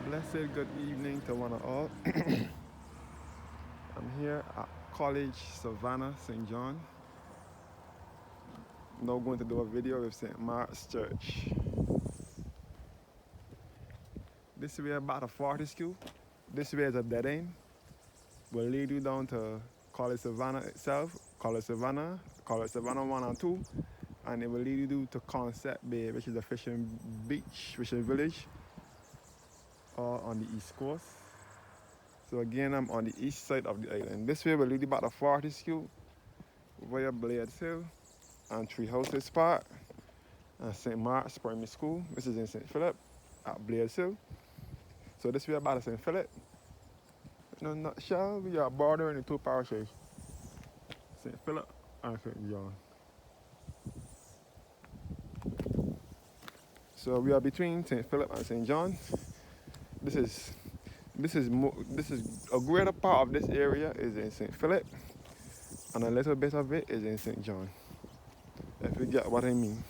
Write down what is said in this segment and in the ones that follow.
Blessed good evening to one and all. I'm here at College Savannah, St. John. Now going to do a video with St. Mark's Church. This way about a 40 school. This way is a dead end. Will lead you down to College Savannah itself, College Savannah 1 and 2. And it will lead you to Concept Bay, which is a fishing beach, fishing village, all on the east coast. So again, I'm on the east side of the island. This way will lead you back to 40 school, via Blades Hill, and Tree Houses Park, and St. Mark's Primary School. This is in St. Philip at Blades Hill. So this way about to St. Philip. In a nutshell, we are bordering the two parishes, St. Philip and St. John. So we are between St. Philip and St. John. This is a greater part of this area is in St. Philip, and a little bit of it is in St. John. If you get what I mean.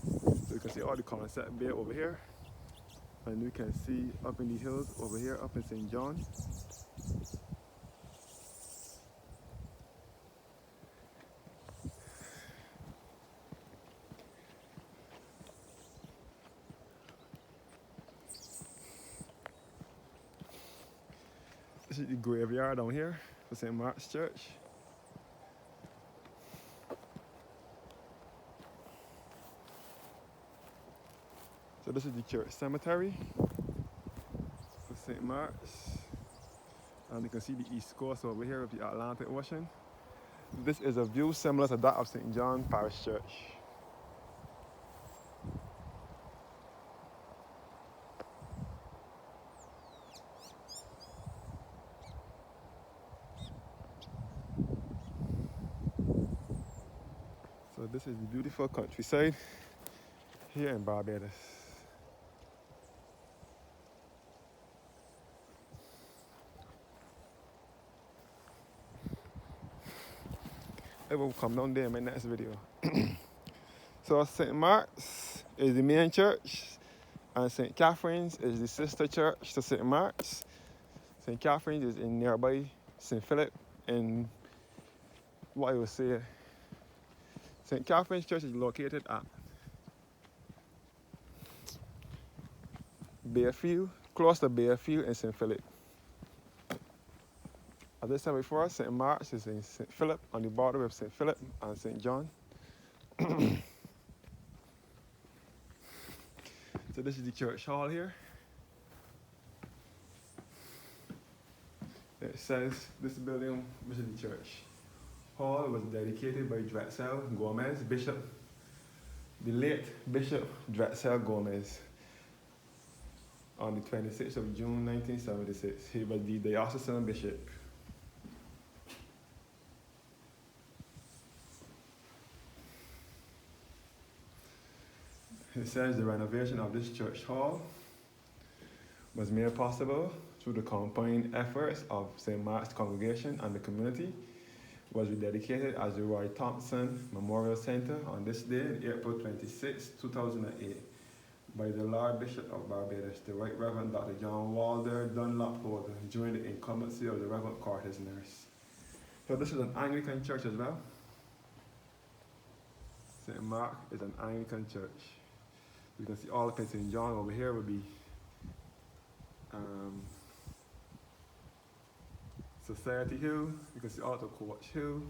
So you can see all the Concept Bay over here, and you can see up in the hills over here, up in St. John. This is the graveyard down here for St. Mark's Church. So this is the church cemetery for St. Mark's. And you can see the east coast over here of the Atlantic Ocean. This is a view similar to that of St. John Parish Church. So this is the beautiful countryside here in Barbados. I will come down there in my next video. So St. Mark's is the main church, and St. Catherine's is the sister church to St. Mark's. St. Catherine's is in nearby St. Philip, in what I would say, St. Catherine's Church is located at Bearfield, close to Bearfield in St. Philip. As I said before, St. Mark's is in St. Philip, on the border with St. Philip and St. John. So this is the church hall here. It says this building, which is the church hall, was dedicated by Drexel Gomez, Bishop, the late Bishop Drexel Gomez, on the 26th of June 1976. He was the diocesan bishop. It says the renovation of this church hall was made possible through the combined efforts of St. Mark's congregation and the community. Was rededicated as the Roy Thompson Memorial Center on this day, April 26, 2008, by the Lord Bishop of Barbados, the Right Reverend Dr. John Walder Dunlop Holder, during the incumbency of the Reverend Curtis Nurse. So this is an Anglican church as well. St. Mark is an Anglican church. You can see all up in St. John over here will be Society Hill. You can see all the Coach Hill,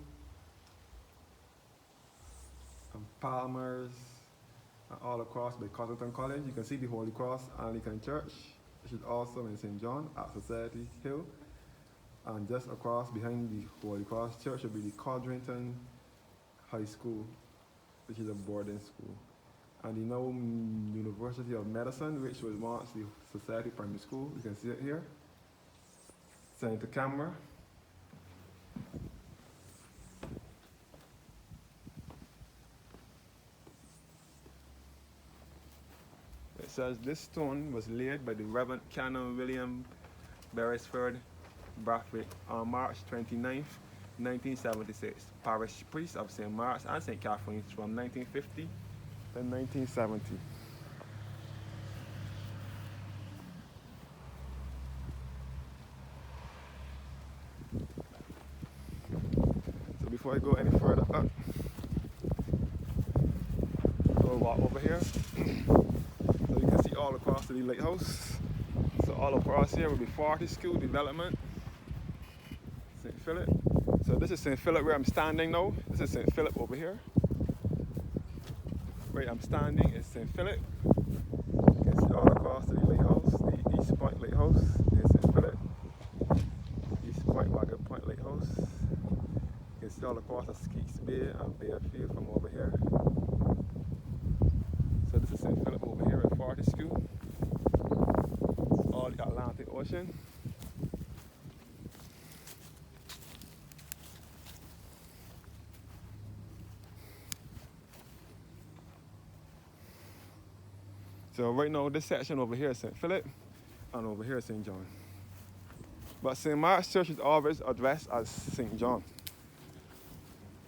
and Palmer's, and all across by Cotterton College. You can see the Holy Cross Anglican Church, which is also in St. John at Society Hill. And just across behind the Holy Cross Church will be the Codrington High School, which is a boarding school. And the now University of Medicine, which was once the Society Primary School. You can see it here. Send to camera. It says this stone was laid by the Reverend Canon William Beresford Brathwaite on March 29th, 1976, parish priest of St. Mark's and St. Catherine's from 1950 to 1970. before I go any further up, we'll walk over here. So you can see all across the lighthouse. So all across here will be Fortescue Development, St. Philip. So this is St. Philip where I'm standing now. This is St. Philip over here. Where I'm standing is St. Philip. You can see all across the lighthouse, the East Point Lighthouse in St. Philip. East Point, Wagga Point Lighthouse. You can see all across the Skeets Bay and Bayfield from over here. So this is St. Philip over here at Fortescue. All the Atlantic Ocean. So right now this section over here is St. Philip and over here is St. John. But St. Mark's Church is always addressed as St. John,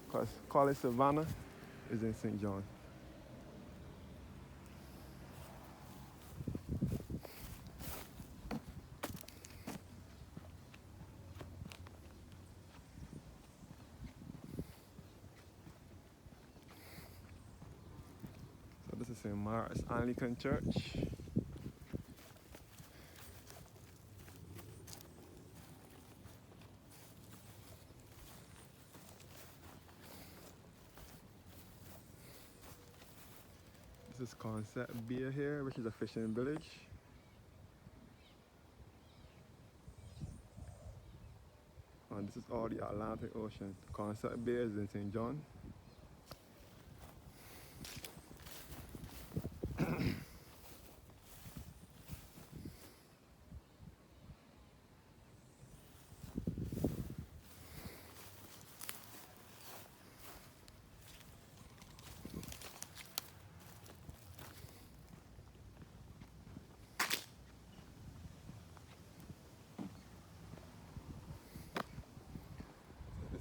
because College Savannah is in St. John. So this is St. Mark's Anglican Church. This is Concept Bay here, which is a fishing village. And this is all the Atlantic Ocean. Concept Bay is in St. John.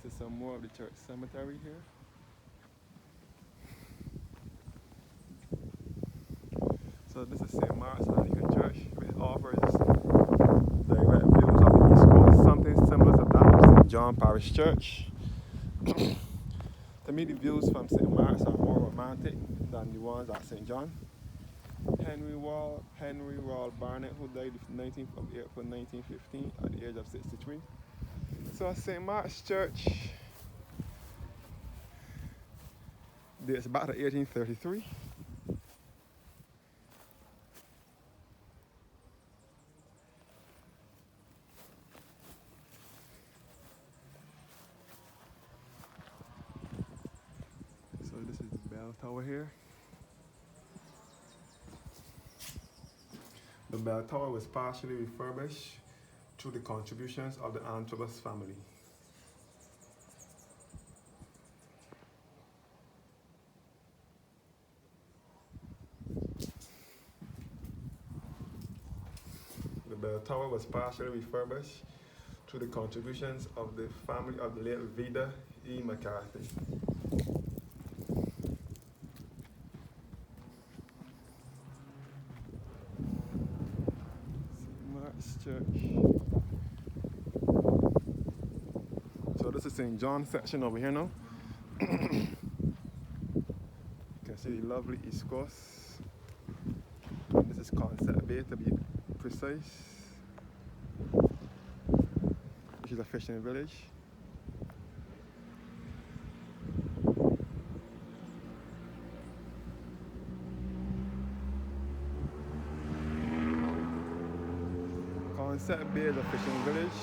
This is some more of the church cemetery here. So this is St. Mark's Anglican Church, which offers direct views of the East Coast, something similar to that of St. John Parish Church. To me, the views from St. Mark's are more romantic than the ones at St. John. Henry Wall Barnett, who died the 19th of April 1915 at the age of 63. So St. Mark's Church dates back to 1833. So this is the bell tower here. The bell tower was partially refurbished through the contributions of the Antrobus family. The bell tower was partially refurbished through the contributions of the family of the late Vida E. McCarthy. St. Mark's Church. So this is St. John section over here now. You can see the lovely East Coast. This is Concept Bay to be precise, which is a fishing village. Concept Bay is a fishing village.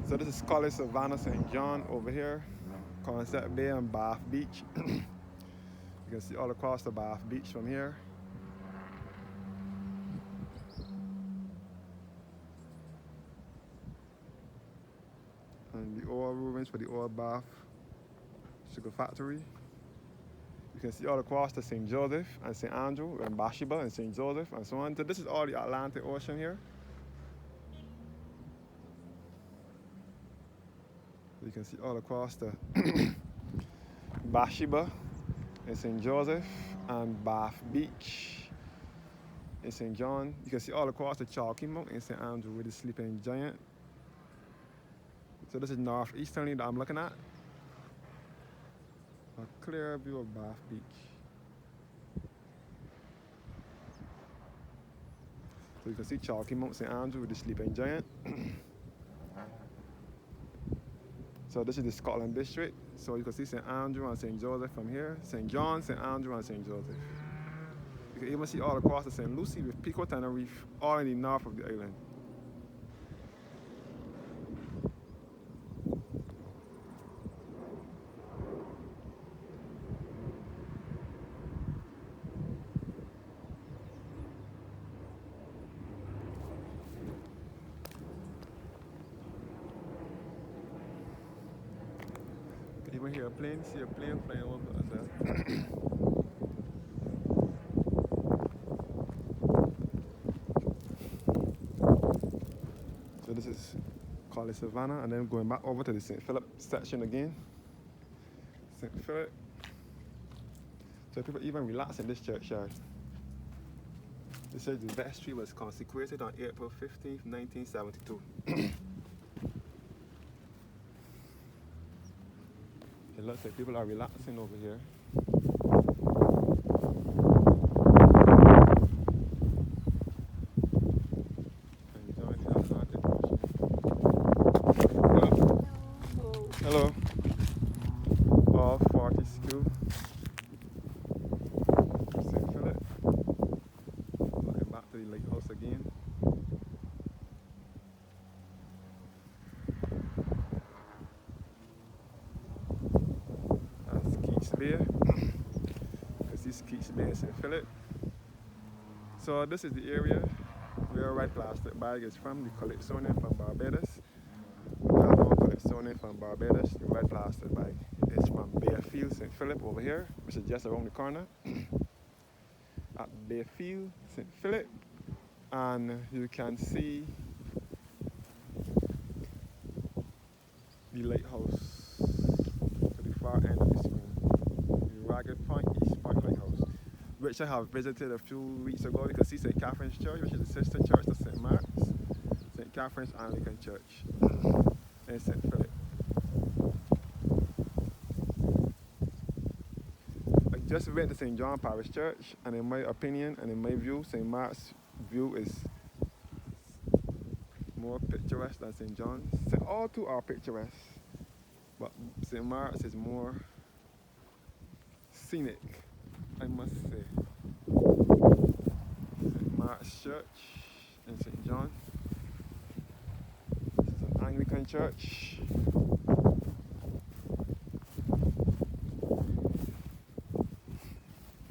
So this is College Savannah St. John over here. Concept Bay and Bath Beach. You can see all across the Bath Beach from here. And the oil ruins for the oil bath sugar factory. You can see all across the St. Joseph and St. Andrew and Bathsheba and St. Joseph and so on. So this is all the Atlantic Ocean here. You can see all across the Bathsheba in St. Joseph and Bath Beach in St. John. You can see all across the Chalky Mountain in St. Andrew with the sleeping giant. So this is northeasterly that I'm looking at. A clear view of Bath Beach. So you can see Chalky Mount St. Andrew with the sleeping giant. So this is the Scotland district. So you can see St. Andrew and St. Joseph from here. St. John, St. Andrew, and St. Joseph. You can even see all across the St. Lucie with Pico Tenerife, all in the north of the island. You can even hear a plane, see a plane flying over as well. So this is called Savannah, and then going back over to the St. Philip section again. St. Philip. So people even relax in this churchyard. They said the vestry was consecrated on April 15th, 1972. It looks like people are relaxing over here. Hello. All 40 school. St. Philip. Looking back to the lighthouse again. That's Keats Bay. This is Keats Bay in St. Philip. So this is the area where white plastic bag is from, the Calypsonian from Barbados. Well-known Calypsonian from Barbados, the white plastic bag is from Bayfield, St. Philip over here, which is just around the corner. At Bayfield, St. Philip, and you can see the lighthouse to the far end of the screen, the Ragged Point East Point Lighthouse, which I have visited a few weeks ago. You can see St. Catherine's Church, which is the sister church to St. Mark's, St. Catherine's Anglican Church in St. Philip. I just went to St. John Parish Church, and in my opinion and in my view, St. Mark's view is more picturesque than St. John's. All two are picturesque, but St. Mark's is more scenic, I must say. St. Mark's Church in St. John. This is an Anglican church.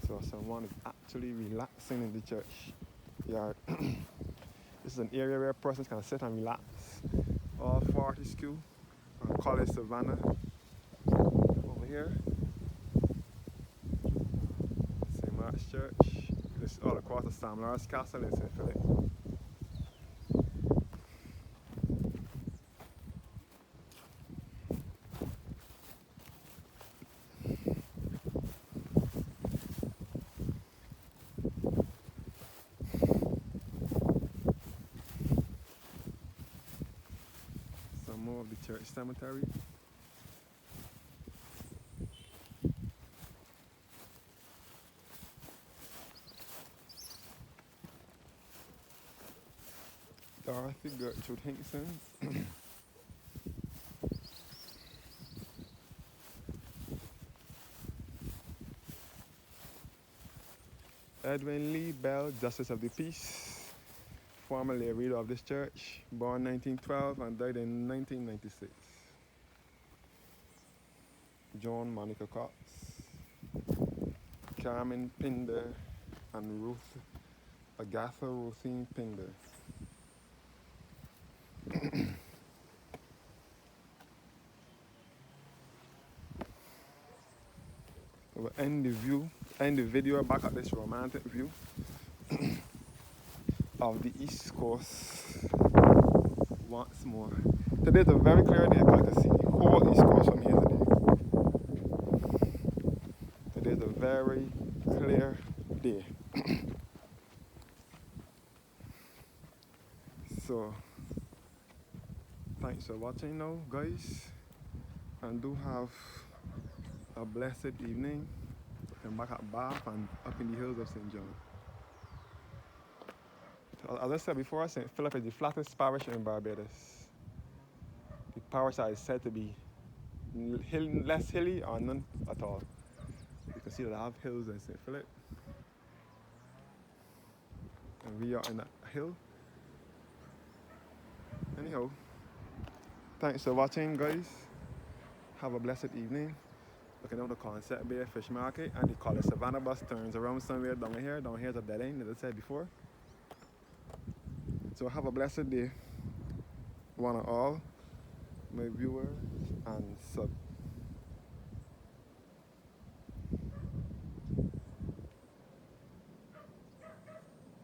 So someone is actually relaxing in the church yard. This is an area where persons can sit and relax. All 40 school from College Savannah over here. St. Mark's Church. This is all across the Sam Lawrence Castle in St. Philip. More of the church cemetery. Dorothy Gertrude Hinkson. Edwin Lee Bell, Justice of the Peace, formerly a reader of this church, born 1912 and died in 1996. John Monica Cox, Carmen Pinder, and Ruth Agatha Ruthine Pinder. We'll end the video back at this romantic view of the East Coast once more. Today's a very clear day. I can see the whole East Coast from here today. Today's a very clear day. So, thanks Thanks for watching now, guys. And do have a blessed evening. Looking back at Bath and up in the hills of St. John. As I said before, St. Philip is the flattest parish in Barbados. The parish that is said to be less hilly or none at all. You can see that I have hills in St. Philip. And we are in a hill. Anyhow, thanks for watching, guys. Have a blessed evening. Looking down the Concept Bay Fish Market, and the College Savannah bus turns around somewhere down here. Down here is a dead end, as I said before. So have a blessed day, one and all, my viewers and